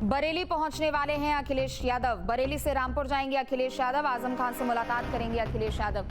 बरेली पहुंचने वाले हैं अखिलेश यादव। बरेली से रामपुर जाएंगे अखिलेश यादव, आजम खान से मुलाकात करेंगे अखिलेश यादव।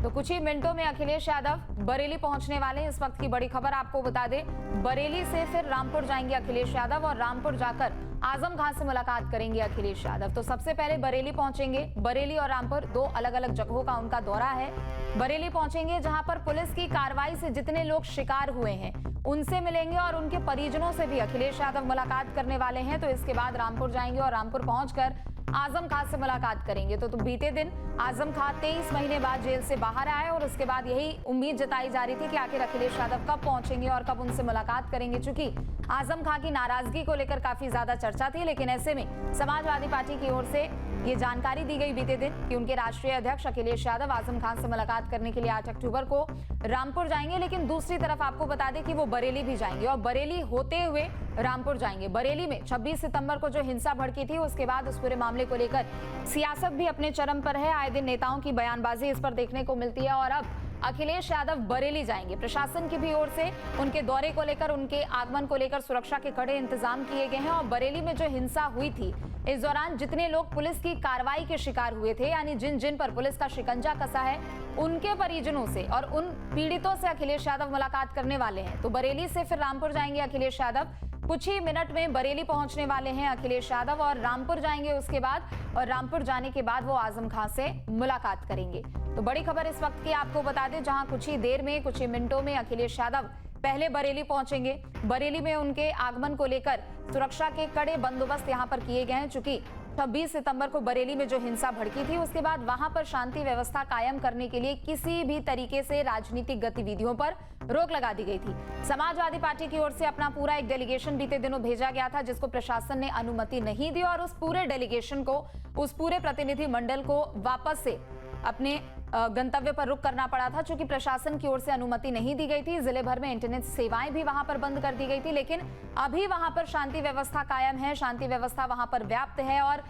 तो कुछ ही मिनटों में अखिलेश यादव बरेली पहुंचने वाले हैं। इस वक्त की बड़ी खबर आपको बता दें, बरेली से फिर रामपुर जाएंगे अखिलेश यादव और रामपुर जाकर आजम खान से मुलाकात करेंगे अखिलेश यादव। तो सबसे पहले बरेली पहुंचेंगे। बरेली और रामपुर दो अलग अलग जगहों का उनका दौरा है। बरेली पहुंचेंगे जहां पर पुलिस की कार्रवाई से जितने लोग शिकार हुए हैं उनसे मिलेंगे और उनके परिजनों से भी अखिलेश यादव मुलाकात करने वाले हैं। तो इसके बाद रामपुर जाएंगे और रामपुर पहुंचकर आजम खान से मुलाकात करेंगे। तो बीते दिन आजम खान 23 महीने बाद जेल से बाहर आए और उसके बाद यही उम्मीद जताई जा रही थी कि आखिर अखिलेश यादव कब पहुंचेंगे और कब उनसे मुलाकात करेंगे। चूंकि आजम खान की नाराजगी को लेकर काफी ज्यादा चर्चा थी, लेकिन ऐसे में समाजवादी पार्टी की ओर से ये जानकारी दी गई बीते दिन कि उनके राष्ट्रीय अध्यक्ष अखिलेश यादव आजम खान से मुलाकात करने के लिए 8 अक्टूबर को रामपुर जाएंगे। लेकिन दूसरी तरफ आपको बता दें कि वो बरेली भी जाएंगे और बरेली होते हुए रामपुर जाएंगे। बरेली में 26 सितंबर को जो हिंसा भड़की थी उसके बाद उस पूरे मामले को लेकर सियासत भी अपने चरम पर है। आए दिन नेताओं की बयानबाजी इस पर देखने को मिलती है और अब अखिलेश यादव बरेली जाएंगे। प्रशासन की भी ओर से उनके दौरे को लेकर, उनके आगमन को लेकर सुरक्षा के कड़े इंतजाम किए गए हैं। और बरेली में जो हिंसा हुई थी, इस दौरान जितने लोग पुलिस की कार्रवाई के शिकार हुए थे, यानी जिन जिन पर पुलिस का शिकंजा कसा है, उनके परिजनों से और उन पीड़ितों से अखिलेश यादव मुलाकात करने वाले हैं। तो बरेली से फिर रामपुर जाएंगे अखिलेश यादव। कुछ ही मिनट में बरेली पहुंचने वाले हैं अखिलेश यादव और रामपुर जाएंगे उसके बाद, और रामपुर जाने के बाद वो आजम खान से मुलाकात करेंगे। तो बड़ी खबर इस वक्त की आपको बता दें, जहां कुछ ही देर में, कुछ ही मिनटों में अखिलेश यादव पहले बरेली पहुंचेंगे। बरेली में उनके आगमन को लेकर सुरक्षा के कड़े बंदोबस्त यहां पर किए गए हैं। चूंकि 26 सितंबर को बरेली में जो हिंसा भड़की थी उसके बाद वहां पर शांति व्यवस्था कायम करने के लिए किसी भी तरीके से राजनीतिक गतिविधियों पर रोक लगा दी गई थी। समाजवादी पार्टी की ओर से अपना पूरा एक डेलीगेशन बीते दिनों भेजा गया था, जिसको प्रशासन ने अनुमति नहीं दी और उस पूरे डेलीगेशन को, उस पूरे प्रतिनिधि मंडल को वापस से अपने गंतव्य पर रुक करना पड़ा था। चूंकि प्रशासन की ओर से अनुमति नहीं दी गई थी, जिले भर में इंटरनेट सेवाएं भी वहां पर बंद कर दी गई थी। लेकिन अभी वहां पर शांति व्यवस्था कायम है, शांति व्यवस्था वहां पर व्याप्त है और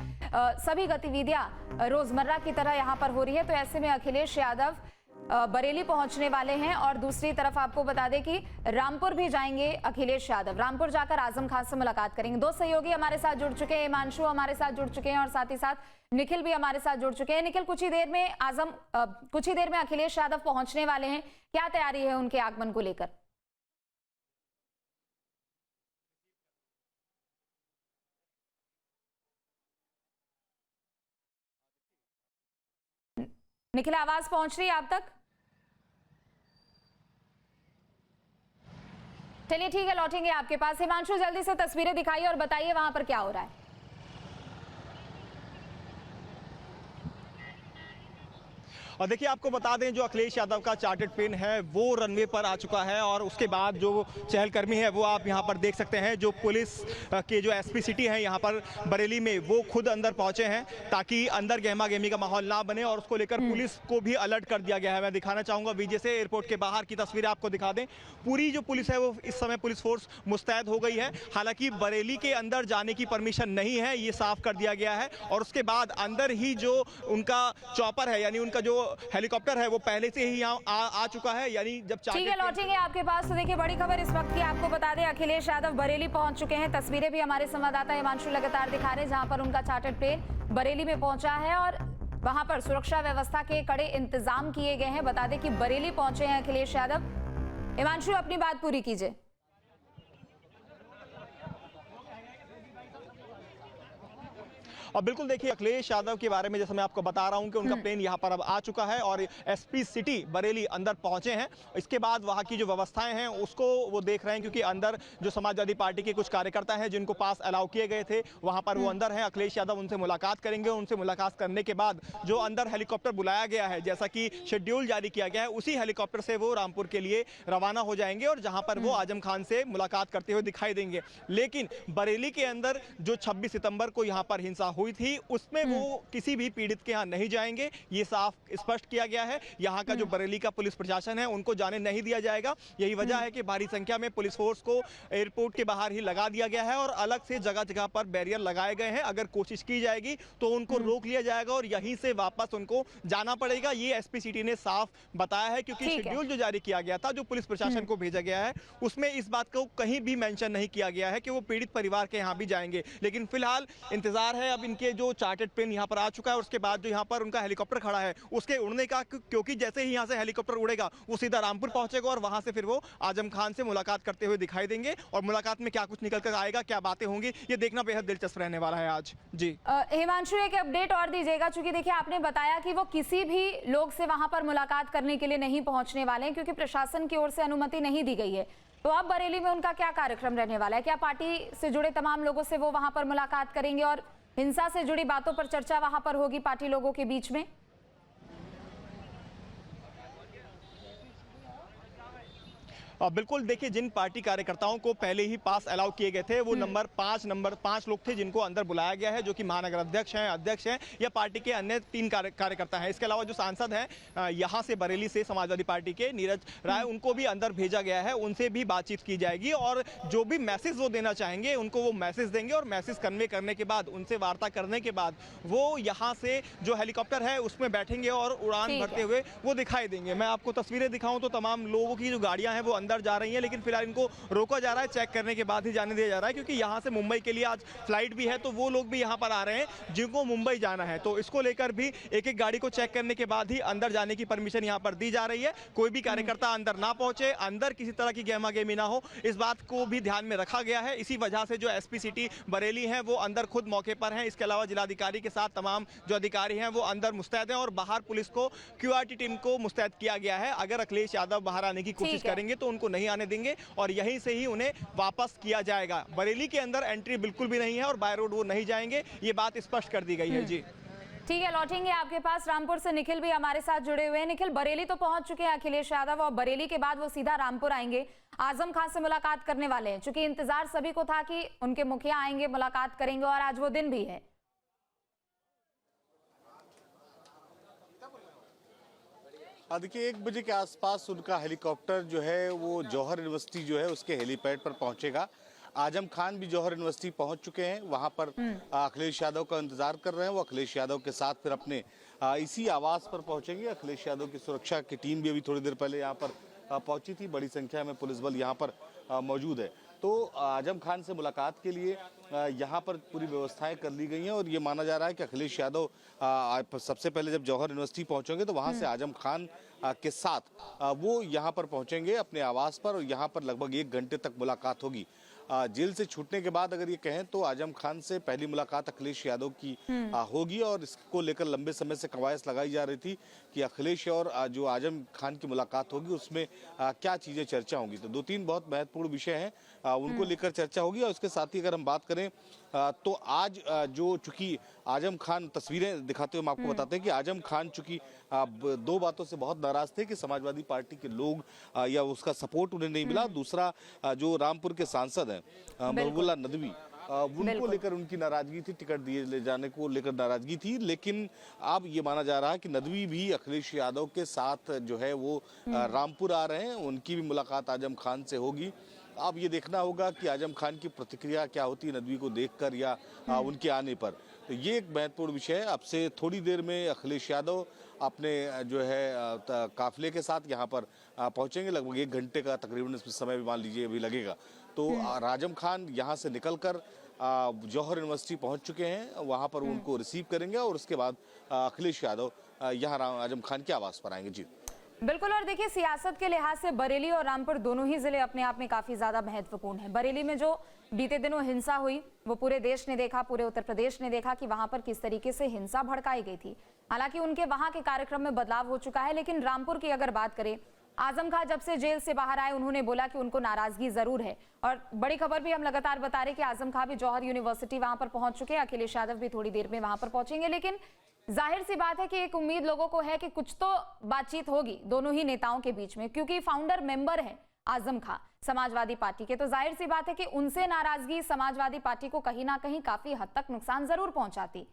सभी गतिविधियां रोजमर्रा की तरह यहां पर हो रही है। तो ऐसे में अखिलेश यादव बरेली पहुंचने वाले हैं और दूसरी तरफ आपको बता दें कि रामपुर भी जाएंगे अखिलेश यादव। रामपुर जाकर आजम खान से मुलाकात करेंगे। दो सहयोगी हमारे साथ जुड़ चुके हैं, हिमांशु हमारे साथ जुड़ चुके हैं और साथ ही साथ निखिल भी हमारे साथ जुड़ चुके हैं। निखिल, कुछ ही देर में अखिलेश यादव पहुंचने वाले हैं, क्या तैयारी है उनके आगमन को लेकर? निखिल, आवाज पहुंच रही है आप तक? चलिए ठीक है, लौटेंगे आपके पास। हिमांशु, जल्दी से तस्वीरें दिखाइए और बताइए वहां पर क्या हो रहा है। और देखिए, आपको बता दें, जो अखिलेश यादव का चार्टर्ड प्लेन है वो रनवे पर आ चुका है और उसके बाद जो चहलकर्मी है वो आप यहाँ पर देख सकते हैं। जो पुलिस के जो एसपी सिटी है यहाँ पर बरेली में, वो खुद अंदर पहुंचे हैं ताकि अंदर गहमा गहमी का माहौल ना बने और उसको लेकर पुलिस को भी अलर्ट कर दिया गया है। मैं दिखाना चाहूँगा विजय से एयरपोर्ट के बाहर की तस्वीरें आपको दिखा दें। पूरी जो पुलिस है वो इस समय पुलिस फोर्स मुस्तैद हो गई है। हालांकि बरेली के अंदर जाने की परमिशन नहीं है, ये साफ कर दिया गया है। और उसके बाद अंदर ही जो उनका चॉपर है, यानी उनका जो हेलीकॉप्टर है, वो पहले से ही यहाँ आ चुका है। यानी जब ठीक है, लौटेंगे आपके पास। तो देखिए, बड़ी खबर इस वक्त की आपको बता दें, अखिलेश यादव बरेली पहुंच चुके हैं। तस्वीरें भी हमारे संवाददाता हिमांशु लगातार दिखा रहे हैं, जहां पर उनका चार्टर्ड प्लेन बरेली में पहुंचा है और वहां पर सुरक्षा व्यवस्था के कड़े इंतजाम किए गए हैं। बता दें कि बरेली पहुंचे हैं अखिलेश यादव। हिमांशु, अपनी बात पूरी कीजिए। और बिल्कुल देखिए, अखिलेश यादव के बारे में जैसे मैं आपको बता रहा हूं कि उनका प्लेन यहां पर अब आ चुका है और एसपी सिटी बरेली अंदर पहुंचे हैं। इसके बाद वहां की जो व्यवस्थाएं हैं उसको वो देख रहे हैं, क्योंकि अंदर जो समाजवादी पार्टी के कुछ कार्यकर्ता हैं जिनको पास अलाउ किए गए थे, वहां पर वो अंदर हैं। अखिलेश यादव उनसे मुलाकात करेंगे। उनसे मुलाकात करने के बाद जो अंदर हेलीकॉप्टर बुलाया गया है, जैसा कि शेड्यूल जारी किया गया है, उसी हेलीकॉप्टर से वो रामपुर के लिए रवाना हो जाएंगे और जहां पर वो आजम खान से मुलाकात करते हुए दिखाई देंगे। लेकिन बरेली के अंदर जो 26 सितंबर को यहाँ पर हिंसा हुई हुई थी उसमें वो किसी भी पीड़ित के यहाँ नहीं जाएंगे, ये साफ स्पष्ट किया गया है। यहाँ का जो बरेली का पुलिस प्रशासन है उनको जाने नहीं दिया जाएगा। यही वजह है कि भारी संख्या में पुलिस फोर्स को एयरपोर्ट के बाहर ही लगा दिया गया है और अलग से जगह जगह पर बैरियर लगाए गए हैं। अगर कोशिश की जाएगी तो उनको रोक लिया जाएगा और यहीं से वापस उनको जाना पड़ेगा, ये एसपी सिटी ने साफ बताया है। क्योंकि शेड्यूल जो जारी किया गया था, जो पुलिस प्रशासन को भेजा गया है, उसमें इस बात को कहीं भी मेंशन नहीं किया गया है कि वो पीड़ित परिवार के यहाँ भी जाएंगे। लेकिन फिलहाल इंतजार है अब इनके जो चार्टर्ड प्लेन यहाँ पर आ चुका है, उसके बाद जो यहाँ पर उनका हेलीकॉप्टर खड़ा है उसके उड़ने का, क्योंकि जैसे ही यहाँ से हेलीकॉप्टर उड़ेगा वो सीधा रामपुर पहुंचेगा और वहां से फिर वो आजम खान से मुलाकात करते हुए दिखाई देंगे। और मुलाकात में क्या कुछ निकल कर आएगा, क्या बातें होंगी, ये देखना बेहद दिलचस्प रहने वाला है आज। जी हिमांशु, एक अपडेट और दीजिएगा, क्योंकि देखिए आपने बताया कि वो किसी भी लोग से वहां पर मुलाकात करने के लिए नहीं पहुंचने वाले हैं क्योंकि प्रशासन की ओर से अनुमति नहीं दी गई है। तो अब बरेली में उनका क्या कार्यक्रम रहने वाला है? क्या पार्टी से जुड़े तमाम लोगों से वो वहां पर मुलाकात करेंगे और हिंसा से जुड़ी बातों पर चर्चा वहां पर होगी पार्टी लोगों के बीच में? बिल्कुल, देखिए जिन पार्टी कार्यकर्ताओं को पहले ही पास अलाउ किए गए थे वो नंबर 5 लोग थे जिनको अंदर बुलाया गया है, जो कि महानगर अध्यक्ष हैं, अध्यक्ष हैं या पार्टी के अन्य 3 कार्यकर्ता हैं। इसके अलावा जो सांसद हैं यहाँ से बरेली से समाजवादी पार्टी के नीरज राय, उनको भी अंदर भेजा गया है, उनसे भी बातचीत की जाएगी और जो भी मैसेज वो देना चाहेंगे उनको वो मैसेज देंगे और मैसेज कन्वे करने के बाद, उनसे वार्ता करने के बाद वो यहाँ से जो हेलीकॉप्टर है उसमें बैठेंगे और उड़ान भरते हुए वो दिखाई देंगे। मैं आपको तस्वीरें दिखाऊं तो तमाम लोगों की जो गाड़ियां हैं वो अंदर जा रही हैं, लेकिन फिलहाल इनको रोका जा रहा है, चेक करने के बाद ही जाने दिया जा रहा है, क्योंकि यहाँ से मुंबई के लिए आज फ्लाइट भी है। तो वो लोग भी यहाँ पर आ रहे हैं जिनको मुंबई जाना है, तो इसको लेकर भी एक एक गाड़ी को चेक करने के बाद ही अंदर जाने की परमिशन यहाँ पर दी जा रही है। कोई भी कार्यकर्ता अंदर ना पहुंचे, अंदर किसी तरह की गहमा गहमी ना हो, इस बात को भी ध्यान में रखा गया है। इसी वजह से जो एसपी सिटी बरेली है वो अंदर खुद मौके पर हैं। इसके अलावा जिलाधिकारी के साथ तमाम जो अधिकारी हैं वो अंदर मुस्तैद हैं और बाहर पुलिस को, क्यूआरटी टीम को मुस्तैद किया गया है। अगर अखिलेश यादव बाहर आने की कोशिश करेंगे तो उनको नहीं आने देंगे और यहीं से ही उन्हें वापस किया जाएगा। बरेली के अंदर एंट्री बिल्कुल भी नहीं है और बाय रोड वो नहीं जाएंगे, ये बात स्पष्ट कर दी गई है। जी ठीक है, लौटेंगे आपके पास। रामपुर से निखिल भी हमारे साथ जुड़े हुए हैं। निखिल, बरेली तो पहुंच चुके हैं अखिलेश यादव और बरेली के बाद वो सीधा रामपुर आएंगे, आजम खान से मुलाकात करने वाले हैं। चूंकि इंतजार सभी को था कि उनके मुखिया आएंगे, मुलाकात करेंगे और आज वो दिन भी है। देखिए 1 बजे के आसपास उनका हेलीकॉप्टर जो है वो जौहर यूनिवर्सिटी जो है उसके हेलीपैड पर पहुंचेगा। आजम खान भी जौहर यूनिवर्सिटी पहुंच चुके हैं, वहां पर अखिलेश यादव का इंतजार कर रहे हैं। वो अखिलेश यादव के साथ फिर अपने इसी आवास पर पहुंचेंगे। अखिलेश यादव की सुरक्षा की टीम भी अभी थोड़ी देर पहले यहाँ पर पहुंची थी, बड़ी संख्या में पुलिस बल यहाँ पर मौजूद है। तो आजम खान से मुलाकात के लिए यहाँ पर पूरी व्यवस्थाएं कर ली गई हैं और ये माना जा रहा है कि अखिलेश यादव सबसे पहले जब जौहर यूनिवर्सिटी पहुंचेंगे तो वहाँ से आजम खान के साथ वो यहाँ पर पहुंचेंगे अपने आवास पर और यहाँ पर लगभग 1 घंटे तक मुलाकात होगी। जेल से छूटने के बाद अगर ये कहें तो आजम खान से पहली मुलाकात अखिलेश यादव की होगी और इसको लेकर लंबे समय से कवायद लगाई जा रही थी कि अखिलेश और जो आजम खान की मुलाकात होगी उसमें क्या चीजें चर्चा होंगी। तो 2-3 बहुत महत्वपूर्ण विषय हैं, उनको लेकर चर्चा होगी। और उसके साथ ही अगर हम बात करें तो आज जो चूंकि आजम खान, तस्वीरें दिखाते हुए हम आपको बताते हैं कि आजम खान चूंकि 2 बातों से बहुत नाराज थे कि समाजवादी पार्टी के लोग या उसका सपोर्ट उन्हें नहीं मिला। दूसरा जो रामपुर के सांसद हैं महबूबुल्लाह नदवी, उनको लेकर उनकी नाराजगी थी, टिकट दिए ले जाने को लेकर नाराजगी थी। लेकिन अब ये माना जा रहा है कि नदवी भी अखिलेश यादव के साथ जो है वो रामपुर आ रहे हैं, उनकी भी मुलाकात आजम खान से होगी। अब ये देखना होगा कि आजम खान की प्रतिक्रिया क्या होती है नदवी को देखकर या उनके आने पर। तो ये एक महत्वपूर्ण विषय है। अब से थोड़ी देर में अखिलेश यादव अपने जो है काफिले के साथ यहाँ पर पहुंचेंगे। लगभग 1 घंटे का तकरीबन इसमें समय भी मान लीजिए अभी लगेगा। तो आजम खान यहाँ से निकलकर जौहर यूनिवर्सिटी पहुंच चुके हैं, वहाँ पर उनको रिसीव करेंगे और उसके बाद अखिलेश यादव यहाँ आजम खान के आवास पर आएंगे। जी बिल्कुल। और देखिए सियासत के लिहाज से बरेली और रामपुर दोनों ही जिले अपने आप में काफी ज्यादा महत्वपूर्ण है। बरेली में जो बीते दिनों हिंसा हुई वो पूरे देश ने देखा, पूरे उत्तर प्रदेश ने देखा कि वहां पर किस तरीके से हिंसा भड़काई गई थी। हालांकि उनके वहां के कार्यक्रम में बदलाव हो चुका है, लेकिन रामपुर की अगर बात करें, आजम खान जब से जेल से बाहर आए उन्होंने बोला कि उनको नाराजगी जरूर है। और बड़ी खबर भी हम लगातार बता रहे कि आजम खान भी जौहर यूनिवर्सिटी वहां पर पहुंच चुके हैं, अखिलेश यादव भी थोड़ी देर में वहां पर पहुंचेंगे। लेकिन जाहिर सी बात है कि एक उम्मीद लोगों को है कि कुछ तो बातचीत होगी दोनों ही नेताओं के बीच में, क्योंकि फाउंडर मेंबर है आजम खान समाजवादी पार्टी के। तो जाहिर सी बात है कि उनसे नाराजगी समाजवादी पार्टी को कहीं ना कहीं काफी हद तक नुकसान जरूर पहुंचाती।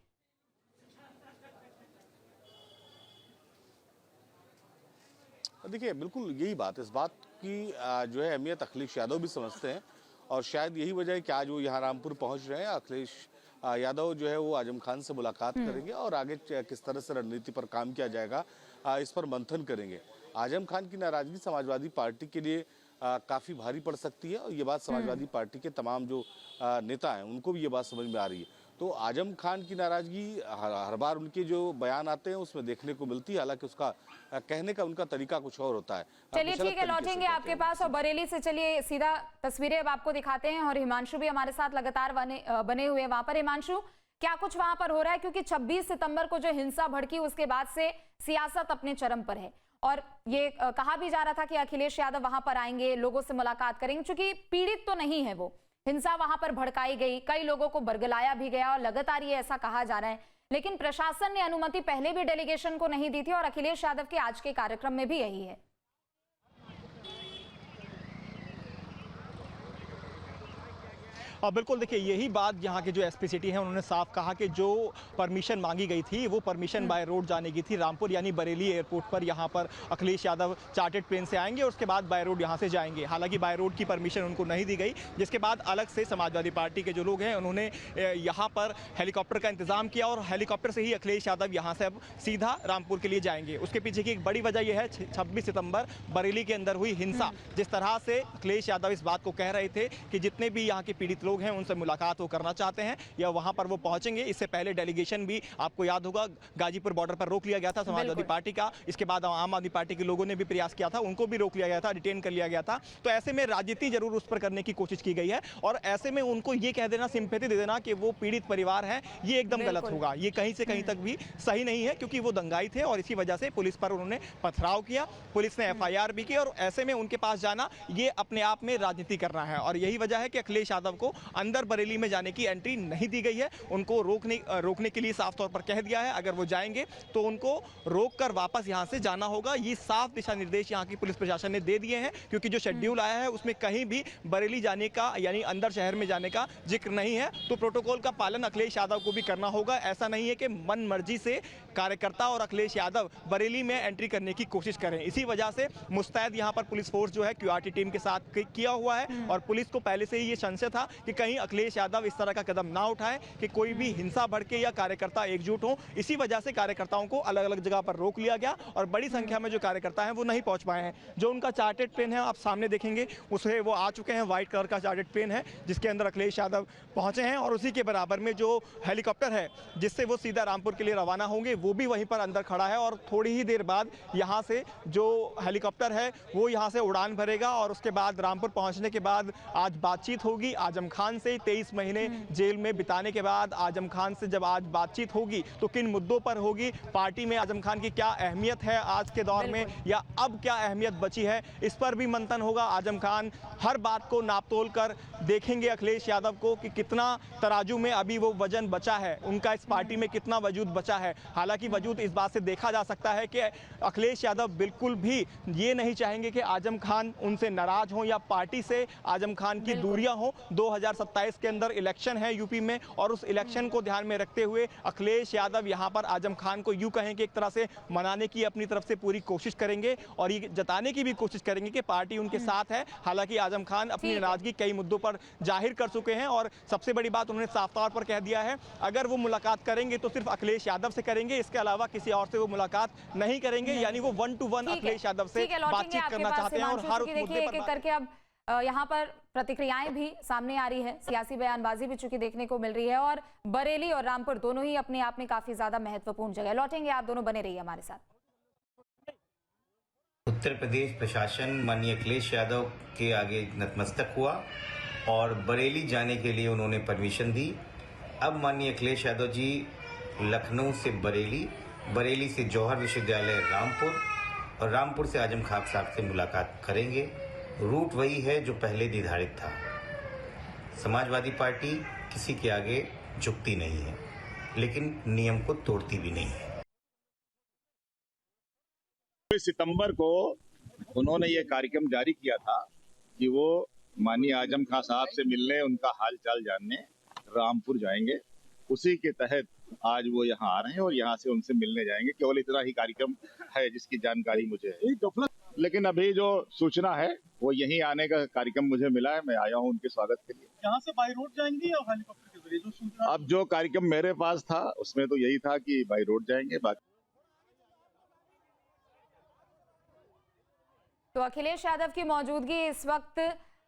देखिए बिल्कुल यही बात है, इस बात की जो है अहमियत अखिलेश यादव भी समझते हैं और शायद यही वजह है कि आज वो यहाँ रामपुर पहुँच रहे हैं। अखिलेश यादव जो है वो आजम खान से मुलाकात करेंगे और आगे किस तरह से रणनीति पर काम किया जाएगा इस पर मंथन करेंगे। आजम खान की नाराजगी समाजवादी पार्टी के लिए काफी भारी पड़ सकती है और ये बात समाजवादी पार्टी के तमाम जो नेता हैं उनको भी ये बात समझ में आ रही है। तो आजम खान की नाराजगी हर बार उनके जो बयान आते हैं उसमें देखने को मिलती है, हालांकि उसका कहने का उनका तरीका कुछ और होता है। चलिए ठीक है, लौटेंगे आपके पास और बरेली से चलिए सीधा तस्वीरें अब आपको दिखाते हैं और हिमांशु भी हमारे साथ लगातार बने हुए वहां पर। हिमांशु, क्या कुछ वहां पर हो रहा है, क्योंकि 26 सितंबर को जो हिंसा भड़की उसके बाद से सियासत अपने चरम पर है और ये कहा भी जा रहा था कि अखिलेश यादव वहां पर आएंगे, लोगों से मुलाकात करेंगे। चूंकि पीड़ित तो नहीं है वो, हिंसा वहां पर भड़काई गई, कई लोगों को बरगलाया भी गया और लगातार ये ऐसा कहा जा रहा है, लेकिन प्रशासन ने अनुमति पहले भी डेलीगेशन को नहीं दी थी और अखिलेश यादव के आज के कार्यक्रम में भी यही है। बिल्कुल, देखिए यही बात यहाँ के जो एसपी सिटी हैं उन्होंने साफ कहा कि जो परमिशन मांगी गई थी वो परमिशन बाय रोड जाने की थी रामपुर यानी बरेली एयरपोर्ट पर। यहाँ पर अखिलेश यादव चार्टर्ड प्लेन से आएंगे और उसके बाद बाय रोड यहाँ से जाएंगे। हालांकि बाय रोड की परमिशन उनको नहीं दी गई, जिसके बाद अलग से समाजवादी पार्टी के जो लोग हैं उन्होंने यहाँ पर हेलीकॉप्टर का इंतजाम किया और हेलीकॉप्टर से ही अखिलेश यादव यहाँ से अब सीधा रामपुर के लिए जाएंगे। उसके पीछे की एक बड़ी वजह यह है 26 सितंबर बरेली के अंदर हुई हिंसा। जिस तरह से अखिलेश यादव इस बात को कह रहे थे कि जितने भी यहाँ के पीड़ित लोग हैं उनसे मुलाकात वो करना चाहते हैं या वहां पर वो पहुंचेंगे। इससे पहले डेलीगेशन भी आपको याद होगा गाजीपुर बॉर्डर पर रोक लिया गया था समाजवादी पार्टी का। इसके बाद आम आदमी पार्टी के लोगों ने भी प्रयास किया था, उनको भी रोक लिया गया था, डिटेन कर लिया गया था। तो ऐसे में राजनीति जरूर उस पर करने की कोशिश की गई है और ऐसे में उनको ये कह देना, सिंपैथी दे देना कि वो पीड़ित परिवार है, ये एकदम गलत होगा। ये कहीं से कहीं तक भी सही नहीं है, क्योंकि वो दंगाई थे और इसी वजह से पुलिस पर उन्होंने पथराव किया, पुलिस ने FIR भी की और ऐसे में उनके पास जाना ये अपने आप में राजनीति करना है। और यही वजह है कि अखिलेश यादव को अंदर बरेली में जाने की एंट्री नहीं दी गई है। उनको रोकने के लिए साफ तौर पर कह दिया है, अगर वो जाएंगे तो उनको रोककर वापस यहां से जाना होगा। ये साफ दिशा निर्देश यहां की पुलिस प्रशासन ने दे दिए हैं, क्योंकि जो शेड्यूल आया है उसमें कहीं भी बरेली जाने का यानी अंदर शहर में जाने का जिक्र नहीं है। तो प्रोटोकॉल का पालन अखिलेश यादव को भी करना होगा। ऐसा नहीं है कि मन मर्जी से कार्यकर्ता और अखिलेश यादव बरेली में एंट्री करने की कोशिश करें। इसी वजह से मुस्तैद यहां पर पुलिस फोर्स जो है QRT टीम के साथ किया हुआ है और पुलिस को पहले से ही ये संशय था कि कहीं अखिलेश यादव इस तरह का कदम ना उठाए कि कोई भी हिंसा भड़के या कार्यकर्ता एकजुट हो। इसी वजह से कार्यकर्ताओं को अलग अलग जगह पर रोक लिया गया और बड़ी संख्या में जो कार्यकर्ता हैं वो नहीं पहुंच पाए हैं। जो उनका चार्टर्ड प्लेन है आप सामने देखेंगे, उसे वो आ चुके हैं। व्हाइट कलर का चार्टर्ड प्लेन है जिसके अंदर अखिलेश यादव पहुंचे हैं और उसी के बराबर में जो हेलीकॉप्टर है जिससे वो सीधा रामपुर के लिए रवाना होंगे वो भी वहीं पर अंदर खड़ा है। और थोड़ी ही देर बाद यहाँ से जो हेलीकॉप्टर है वो यहाँ से उड़ान भरेगा और उसके बाद रामपुर पहुंचने के बाद आज बातचीत होगी आजम खान से। 23 महीने जेल में बिताने के बाद आजम खान से जब आज बातचीत होगी तो किन मुद्दों पर होगी, पार्टी में आजम खान की क्या अहमियत है आज के दौर में या अब क्या अहमियत बची है, इस पर भी मंथन होगा। आजम खान हर बात को नापतोल कर देखेंगे अखिलेश यादव को कि कितना तराजू में अभी वो वजन बचा है, उनका इस पार्टी में कितना वजूद बचा है। हालांकि वजूद इस बात से देखा जा सकता है कि अखिलेश यादव बिल्कुल भी ये नहीं चाहेंगे कि आजम खान उनसे नाराज हों या पार्टी से आजम खान की दूरियां हों। 2027 के अंदर इलेक्शन है यूपी में और उस इलेक्शन को ध्यान में रखते हुए अखिलेश यादव यहां पर आजम खान को यूं कहें कि एक तरह से मनाने की अपनी तरफ से पूरी कोशिश करेंगे और ये जताने की भी कोशिश करेंगे कि पार्टी उनके साथ है। हालांकि आजम खान अपनी नाराजगी कई मुद्दों पर जाहिर कर चुके हैं और सबसे बड़ी बात उन्होंने साफ तौर पर कह दिया है, अगर वो मुलाकात करेंगे तो सिर्फ अखिलेश यादव से करेंगे, इसके अलावा किसी और से वो मुलाकात नहीं करेंगे। यानी वो 1-to-1 अखिलेश यादव से बातचीत करना चाहते हैं और हर उस मुद्दे पर करके अब यहाँ पर प्रतिक्रियाएं भी सामने आ रही है, सियासी बयानबाजी भी चूंकि देखने को मिल रही है और बरेली और रामपुर दोनों ही अपने आप में काफी ज्यादा महत्वपूर्ण जगह। लौटेंगे, आप दोनों बने रहिए हमारे साथ। उत्तर प्रदेश प्रशासन माननीय अखिलेश यादव के आगे नतमस्तक हुआ और बरेली जाने के लिए उन्होंने परमिशन दी। अब माननीय अखिलेश यादव जी लखनऊ से बरेली, बरेली से जौहर विश्वविद्यालय रामपुर और रामपुर से आजम खान साहब से मुलाकात करेंगे। रूट वही है जो पहले निर्धारित था। समाजवादी पार्टी किसी के आगे झुकती नहीं है, लेकिन नियम को तोड़ती भी नहीं है। 20 सितंबर को उन्होंने ये कार्यक्रम जारी किया था कि वो माननीय आजम खान साहब से मिलने, उनका हाल चाल जानने रामपुर जाएंगे। उसी के तहत आज वो यहाँ आ रहे हैं और यहाँ से उनसे मिलने जाएंगे। केवल इतना ही कार्यक्रम है जिसकी जानकारी मुझे है। लेकिन अभी जो सूचना है वो यहीं आने का कार्यक्रम मुझे मिला है, मैं आया हूं उनके स्वागत के लिए। यहाँ से बाई रोड जाएंगे या हेलीकॉप्टर के जरिए, जो सूचना? अब जो कार्यक्रम मेरे पास था उसमें तो यही था कि बाई रोड जाएंगे। बाकी तो अखिलेश यादव की मौजूदगी इस वक्त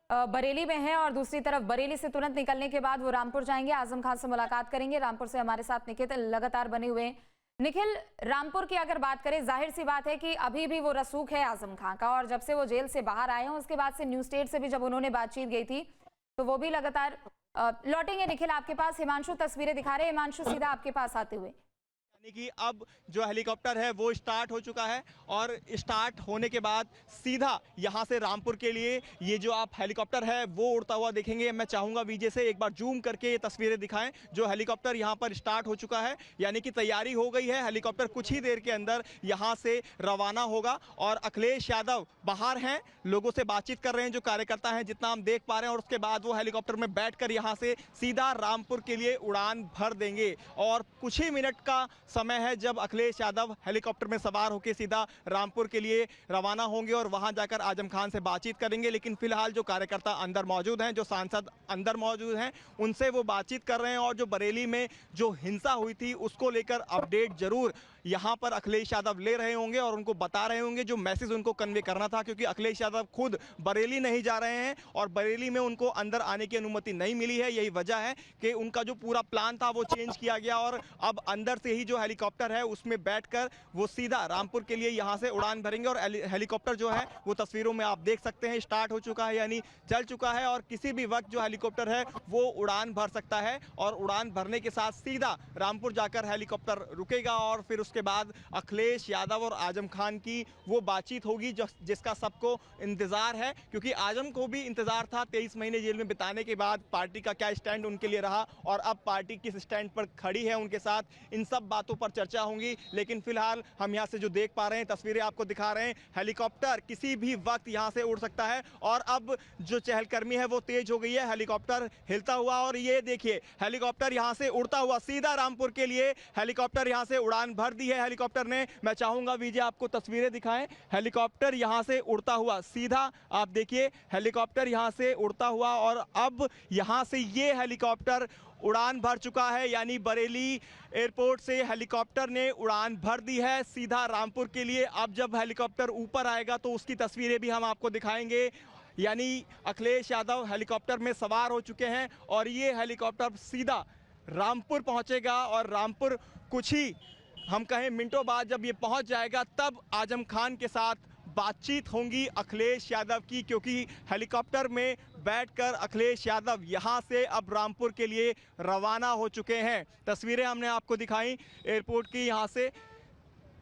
बरेली में है और दूसरी तरफ बरेली से तुरंत निकलने के बाद वो रामपुर जाएंगे, आजम खान से मुलाकात करेंगे। रामपुर से हमारे साथ निखिल लगातार बने हुए हैं। निखिल, रामपुर की अगर बात करें, जाहिर सी बात है कि अभी भी वो रसूख है आजम खान का, और जब से वो जेल से बाहर आए हैं उसके बाद से न्यू स्टेट से भी जब उन्होंने बातचीत गई थी तो वो भी लगातार लौटेंगे। निखिल आपके पास हिमांशु तस्वीरें दिखा रहे हैं, हिमांशु सीधा आपके पास आते हुए। कि अब जो हेलीकॉप्टर है वो स्टार्ट हो चुका है और स्टार्ट होने के बाद सीधा यहां से रामपुर के लिए ये जो आप हेलीकॉप्टर है वो उड़ता हुआ देखेंगे। मैं चाहूंगा विजय से एक बार जूम करके ये तस्वीरें दिखाएं। जो हेलीकॉप्टर यहां पर स्टार्ट हो चुका है, यानी कि तैयारी हो गई है। हेलीकॉप्टर कुछ ही देर के अंदर यहां से रवाना होगा और अखिलेश यादव बाहर हैं, लोगों से बातचीत कर रहे हैं, जो कार्यकर्ता हैं जितना हम देख पा रहे हैं, और उसके बाद वो हेलीकॉप्टर में बैठकर यहां से सीधा रामपुर के लिए उड़ान भर देंगे। और कुछ ही मिनट का समय है जब अखिलेश यादव हेलीकॉप्टर में सवार होकर सीधा रामपुर के लिए रवाना होंगे और वहां जाकर आजम खान से बातचीत करेंगे। लेकिन फिलहाल जो कार्यकर्ता अंदर मौजूद हैं, जो सांसद अंदर मौजूद हैं, उनसे वो बातचीत कर रहे हैं और जो बरेली में जो हिंसा हुई थी उसको लेकर अपडेट जरूर यहां पर अखिलेश यादव ले रहे होंगे और उनको बता रहे होंगे जो मैसेज उनको कन्वे करना था, क्योंकि अखिलेश यादव खुद बरेली नहीं जा रहे हैं और बरेली में उनको अंदर आने की अनुमति नहीं मिली है। यही वजह है कि उनका जो पूरा प्लान था वो चेंज किया गया और अब अंदर से ही जो हेलीकॉप्टर है उसमें बैठकर वो सीधा रामपुर के लिए यहां से उड़ान भरेंगे। और हेलीकॉप्टर जो है वो तस्वीरों में आप देख सकते हैं स्टार्ट हो चुका है, यानी चल चुका है और किसी भी वक्त जो हेलीकॉप्टर है वो उड़ान भर सकता है और उड़ान भरने के साथ सीधा रामपुर जाकर हेलीकॉप्टर रुकेगा और फिर उसके बाद अखिलेश यादव और आजम खान की वो बातचीत होगी जिसका सबको इंतजार है, क्योंकि आजम को भी इंतजार था 23 महीने जेल में बिताने के बाद पार्टी का क्या स्टैंड उनके लिए रहा और अब पार्टी किस स्टैंड पर खड़ी है उनके साथ, इन सब बातों पर चर्चा होंगी। लेकिन फिलहाल हम यहाँ से जो देख पा रहे हैं, तस्वीरें आपको दिखा रहे हैं, हेलीकॉप्टर किसी भी वक्त यहाँ से उड़ सकता है और अब जो चहलकर्मी है वो तेज हो गई है, हेलीकॉप्टर हिलता हुआ। और ये देखिए हेलीकॉप्टर यहाँ से उड़ता हुआ सीधा रामपुर के लिए हेलीकॉप्टर यहाँ से उड़ान भर दी है हेलीकॉप्टर ने। मैं चाहूंगा विजय आपको तस्वीरें दिखाएं, हेलीकॉप्टर यहाँ से उड़ता हुआ सीधा, आप देखिए हेलीकॉप्टर यहाँ से उड़ता हुआ और अब यहाँ से ये हेलीकॉप्टर उड़ान भर चुका है, यानी बरेली एयरपोर्ट से हेलीकॉप्टर ने उड़ान भर दी है सीधा रामपुर के लिए। अब जब हेलीकॉप्टर ऊपर आएगा तो उसकी तस्वीरें भी हम आपको दिखाएंगे, यानी अखिलेश यादव हेलीकॉप्टर में सवार हो चुके हैं और ये हेलीकॉप्टर सीधा रामपुर पहुंचेगा और रामपुर कुछ ही हम कहें मिनटों बाद जब ये पहुंच जाएगा तब आजम खान के साथ बातचीत होंगी अखिलेश यादव की, क्योंकि हेलीकॉप्टर में बैठकर अखिलेश यादव यहां से अब रामपुर के लिए रवाना हो चुके हैं। तस्वीरें हमने आपको दिखाई एयरपोर्ट की, यहां से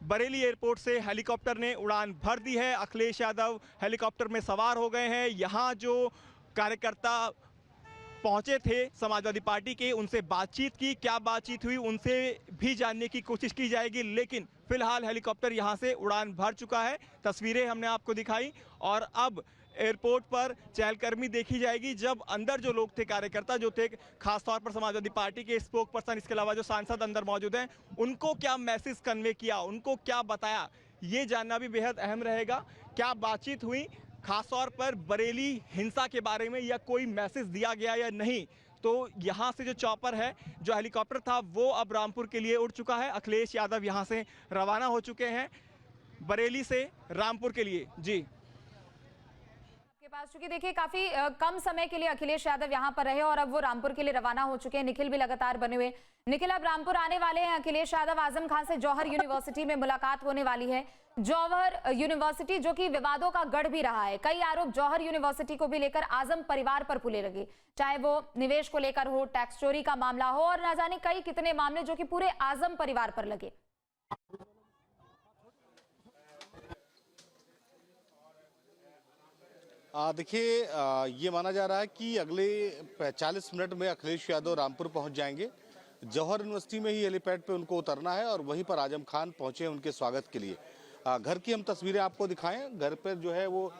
बरेली एयरपोर्ट से हेलीकॉप्टर ने उड़ान भर दी है, अखिलेश यादव हेलीकॉप्टर में सवार हो गए हैं। यहाँ जो कार्यकर्ता पहुंचे थे समाजवादी पार्टी के, उनसे बातचीत की, क्या बातचीत हुई उनसे भी जानने की कोशिश की जाएगी। लेकिन फिलहाल हेलीकॉप्टर यहां से उड़ान भर चुका है, तस्वीरें हमने आपको दिखाई और अब एयरपोर्ट पर चहलकर्मी देखी जाएगी जब अंदर जो लोग थे, कार्यकर्ता जो थे, खासतौर पर समाजवादी पार्टी के स्पोक पर्सन, इसके अलावा जो सांसद अंदर मौजूद हैं, उनको क्या मैसेज कन्वे किया, उनको क्या बताया, ये जानना भी बेहद अहम रहेगा। क्या बातचीत हुई, खासतौर पर बरेली हिंसा के बारे में, या कोई मैसेज दिया गया या नहीं। तो यहाँ से जो चॉपर है, जो हेलीकॉप्टर था, वो अब रामपुर के लिए उड़ चुका है। अखिलेश यादव यहाँ से रवाना हो चुके हैं बरेली से रामपुर के लिए। जी आपके पास, चूंकि देखिए काफी कम समय के लिए अखिलेश यादव यहाँ पर रहे और अब वो रामपुर के लिए रवाना हो चुके हैं। निखिल भी लगातार बने हुए। निखिल, अब रामपुर आने वाले हैं अखिलेश यादव, आजम खान से जौहर यूनिवर्सिटी में मुलाकात होने वाली है। जौहर यूनिवर्सिटी जो कि विवादों का गढ़ भी रहा है, कई आरोप जौहर यूनिवर्सिटी को भी लेकर आजम परिवार पर पुले लगे, चाहे वो निवेश को लेकर हो, टैक्स चोरी का मामला हो और ना जाने कई कितने मामले जो कि पूरे आजम परिवार पर लगे। देखिए, ये माना जा रहा है कि अगले 40 मिनट में अखिलेश यादव रामपुर पहुंच जाएंगे। जौहर यूनिवर्सिटी में ही हेलीपैड पे उनको उतरना है और वहीं पर आजम खान पहुंचे उनके स्वागत के लिए। घर की हम तस्वीरें आपको दिखाएं। घर पर जो है वो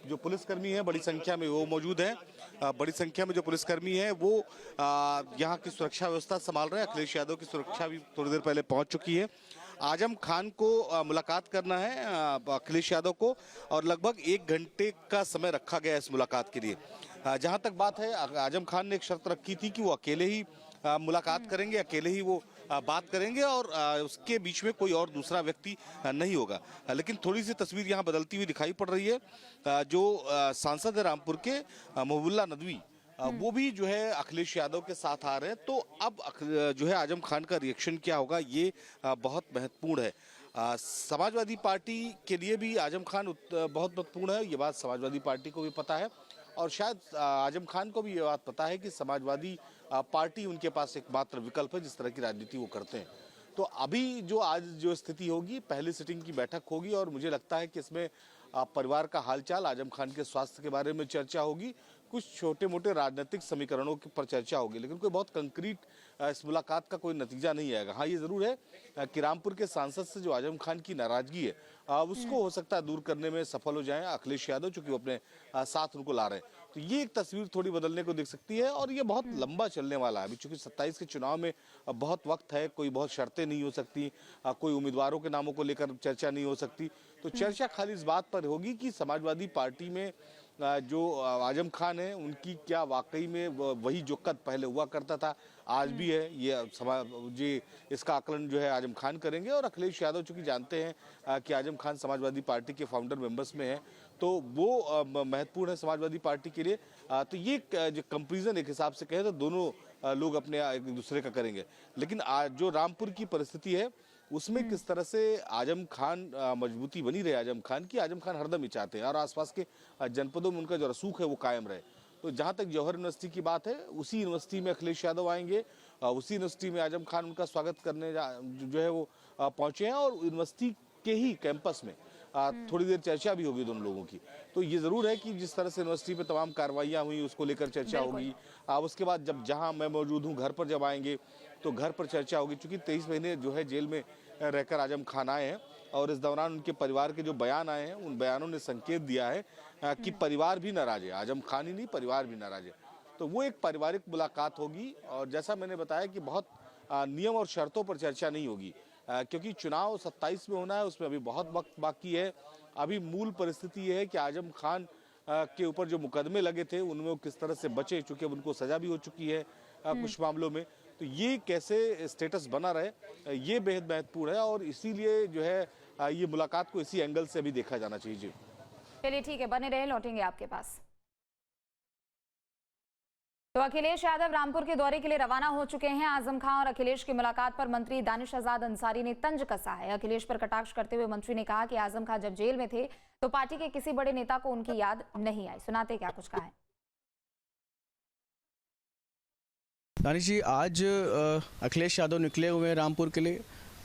जो पुलिसकर्मी हैं बड़ी संख्या में वो मौजूद हैं। बड़ी संख्या में जो पुलिसकर्मी हैं वो यहाँ की सुरक्षा व्यवस्था संभाल रहे हैं। अखिलेश यादव की सुरक्षा भी थोड़ी देर पहले पहुंच चुकी है आजम खान को मुलाकात करना है, अखिलेश यादव को, और लगभग 1 घंटे का समय रखा गया इस मुलाकात के लिए। जहां तक बात है, आजम खान ने एक शर्त रखी थी कि वो अकेले ही मुलाकात करेंगे, अकेले ही वो बात करेंगे और उसके बीच में कोई और दूसरा व्यक्ति नहीं होगा। लेकिन थोड़ी सी तस्वीर यहाँ बदलती हुई दिखाई पड़ रही है। जो सांसद है रामपुर के महबूबुल्लाह नदवी, वो भी जो है अखिलेश यादव के साथ आ रहे हैं। तो अब जो है आजम खान का रिएक्शन क्या होगा, ये बहुत महत्वपूर्ण है। समाजवादी पार्टी के लिए भी आजम खान बहुत महत्वपूर्ण है, ये बात समाजवादी पार्टी को भी पता है और शायद आजम खान को भी ये बात पता है कि समाजवादी पार्टी उनके पास एकमात्र विकल्प है जिस तरह की राजनीति वो करते हैं। तो अभी जो आज जो स्थिति होगी, पहली सिटिंग की बैठक होगी और मुझे लगता है कि इसमें परिवार का हालचाल, आजम खान के स्वास्थ्य के बारे में चर्चा होगी, कुछ छोटे मोटे राजनीतिक समीकरणों पर चर्चा होगी, लेकिन कोई बहुत कंक्रीट इस मुलाकात का कोई नतीजा नहीं आएगा। हाँ, ये जरूर है कि रामपुर के सांसद से जो आजम खान की नाराजगी है उसको हो सकता है दूर करने में सफल हो जाएं अखिलेश यादव, चूंकि वो अपने साथ उनको ला रहे हैं। तो ये एक तस्वीर थोड़ी बदलने को दिख सकती है और ये बहुत लंबा चलने वाला है। अभी चूंकि 27 के चुनाव में बहुत वक्त है, कोई बहुत शर्तें नहीं हो सकती, कोई उम्मीदवारों के नामों को लेकर चर्चा नहीं हो सकती। तो चर्चा खाली इस बात पर होगी कि समाजवादी पार्टी में जो आजम खान है उनकी क्या वाकई में वही जो कद पहले हुआ करता था आज भी है, ये इसका आकलन जो है आजम खान करेंगे। और अखिलेश यादव चूंकि जानते हैं कि आजम खान समाजवादी पार्टी के फाउंडर मेंबर्स में है, तो वो महत्वपूर्ण है समाजवादी पार्टी के लिए। तो ये जो कंपेरिजन एक हिसाब से कहें तो दोनों लोग अपने एक दूसरे का करेंगे। लेकिन जो रामपुर की परिस्थिति है उसमें किस तरह से आजम खान मजबूती बनी रहे आजम खान की, आजम खान हरदम ही चाहते हैं और आसपास के जनपदों में उनका जो रसूख है वो कायम रहे। तो जहां तक जौहर यूनिवर्सिटी की बात है, उसी यूनिवर्सिटी में अखिलेश यादव आएंगे, उसी यूनिवर्सिटी में आजम खान उनका स्वागत करने जो है वो पहुंचे हैं और यूनिवर्सिटी के ही कैंपस में थोड़ी देर चर्चा भी होगी दोनों लोगों की। तो ये जरूर है कि जिस तरह से यूनिवर्सिटी पे तमाम कार्रवाइयां हुई उसको लेकर चर्चा होगी। उसके बाद जब जहां मैं मौजूद हूं घर पर जब आएंगे तो घर पर चर्चा होगी, क्योंकि 23 महीने जो है जेल में रहकर आजम खान आए हैं और इस दौरान उनके परिवार के जो बयान आए हैं उन बयानों ने संकेत दिया है कि परिवार भी नाराज है, आजम खान ही नहीं परिवार भी नाराज है। तो वो एक पारिवारिक मुलाकात होगी और जैसा मैंने बताया कि बहुत नियम और शर्तों पर चर्चा नहीं होगी, क्योंकि चुनाव 27 में होना है, उसमें अभी बहुत वक्त बाकी है। अभी मूल परिस्थिति ये है कि आजम खान के ऊपर जो मुकदमे लगे थे उनमें वो किस तरह से बचे, चूंकि अब उनको सजा भी हो चुकी है कुछ मामलों में। तो ये कैसे स्टेटस बना रहे ये बेहद महत्वपूर्ण है और इसीलिए जो है ये मुलाकात को इसी एंगल से भी देखा जाना चाहिए। चलिए ठीक है, बने रहे, लौटेंगे आपके पास। तो अखिलेश यादव रामपुर के दौरे के लिए रवाना हो चुके हैं। आजम खान और अखिलेश की मुलाकात पर मंत्री दानिश आजाद अंसारी ने तंज कसा है। अखिलेश पर कटाक्ष करते हुए मंत्री ने कहा कि आजम खान जब जेल में थे तो पार्टी के किसी बड़े नेता को उनकी याद नहीं आई। सुनाते क्या कुछ कहा है। दानिश जी, आज अखिलेश यादव निकले हुए हैं रामपुर के लिए।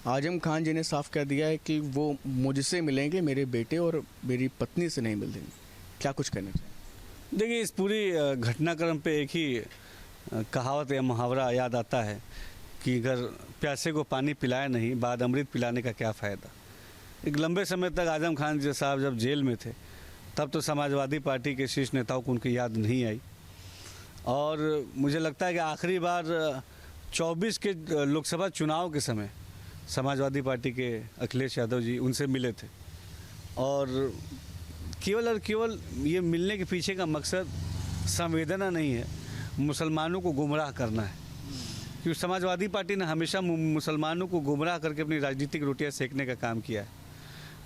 आजम खान जी ने साफ कह दिया है कि वो मुझसे मिलेंगे, मेरे बेटे और मेरी पत्नी से नहीं मिलेंगे। क्या कुछ कहना चाहिए? देखिए, इस पूरी घटनाक्रम पे एक ही कहावत या मुहावरा याद आता है कि अगर प्यासे को पानी पिलाया नहीं, बाद अमृत पिलाने का क्या फ़ायदा। एक लंबे समय तक आजम खान जी साहब जब जेल में थे तब तो समाजवादी पार्टी के शीर्ष नेताओं को उनकी याद नहीं आई और मुझे लगता है कि आखिरी बार 24 के लोकसभा चुनाव के समय समाजवादी पार्टी के अखिलेश यादव जी उनसे मिले थे और केवल ये मिलने के पीछे का मकसद संवेदना नहीं है, मुसलमानों को गुमराह करना है। क्योंकि समाजवादी पार्टी ने हमेशा मुसलमानों को गुमराह करके अपनी राजनीतिक रोटियां सेकने का काम किया है।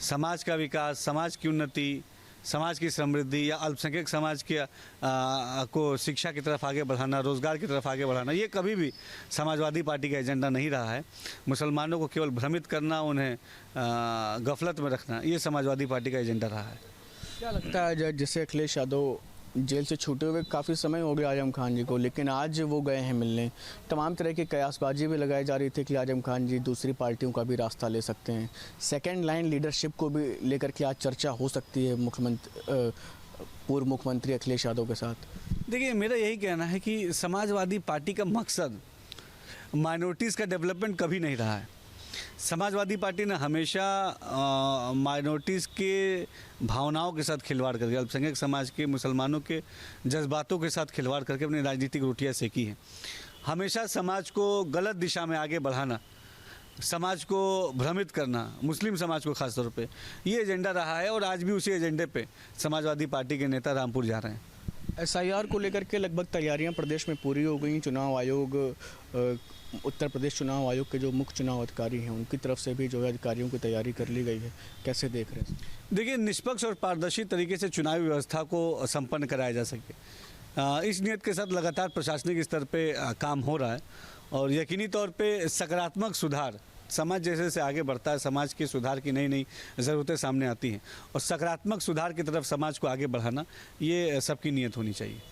समाज का विकास, समाज की उन्नति, समाज की समृद्धि या अल्पसंख्यक समाज के को शिक्षा की तरफ आगे बढ़ाना, रोजगार की तरफ आगे बढ़ाना, ये कभी भी समाजवादी पार्टी का एजेंडा नहीं रहा है। मुसलमानों को केवल भ्रमित करना, उन्हें गफलत में रखना, ये समाजवादी पार्टी का एजेंडा रहा है। क्या लगता है, जैसे अखिलेश यादव जेल से छूटे हुए काफ़ी समय हो गया आजम खान जी को, लेकिन आज वो गए हैं मिलने, तमाम तरह की कयासबाजी भी लगाई जा रही थी कि आजम खान जी दूसरी पार्टियों का भी रास्ता ले सकते हैं। सेकंड लाइन लीडरशिप को भी लेकर के आज चर्चा हो सकती है पूर्व मुख्यमंत्री अखिलेश यादव के साथ। देखिए, मेरा यही कहना है कि समाजवादी पार्टी का मकसद माइनॉरिटीज़ का डेवलपमेंट कभी नहीं रहा है। समाजवादी पार्टी ने हमेशा माइनॉरिटीज़ के भावनाओं के साथ खिलवाड़ करके, अल्पसंख्यक समाज के, मुसलमानों के जज्बातों के साथ खिलवाड़ करके अपनी राजनीतिक रोटियां सेकी हैं। हमेशा समाज को गलत दिशा में आगे बढ़ाना समाज को भ्रमित करना, मुस्लिम समाज को खास तौर पे, ये एजेंडा रहा है और आज भी उसी एजेंडे पे समाजवादी पार्टी के नेता रामपुर जा रहे हैं। SIR को लेकर के लगभग तैयारियां प्रदेश में पूरी हो गई। चुनाव आयोग, उत्तर प्रदेश चुनाव आयोग के जो मुख्य चुनाव अधिकारी हैं उनकी तरफ से भी जो है अधिकारियों की तैयारी कर ली गई है। कैसे देख रहे हैं? देखिए, निष्पक्ष और पारदर्शी तरीके से चुनावी व्यवस्था को संपन्न कराया जा सके, इस नियत के साथ लगातार प्रशासनिक स्तर पे काम हो रहा है और यकीनी तौर पे सकारात्मक सुधार, समाज जैसे जैसे आगे बढ़ता है, समाज के सुधार की नई नई ज़रूरतें सामने आती हैं और सकारात्मक सुधार की तरफ समाज को आगे बढ़ाना, ये सबकी नीयत होनी चाहिए।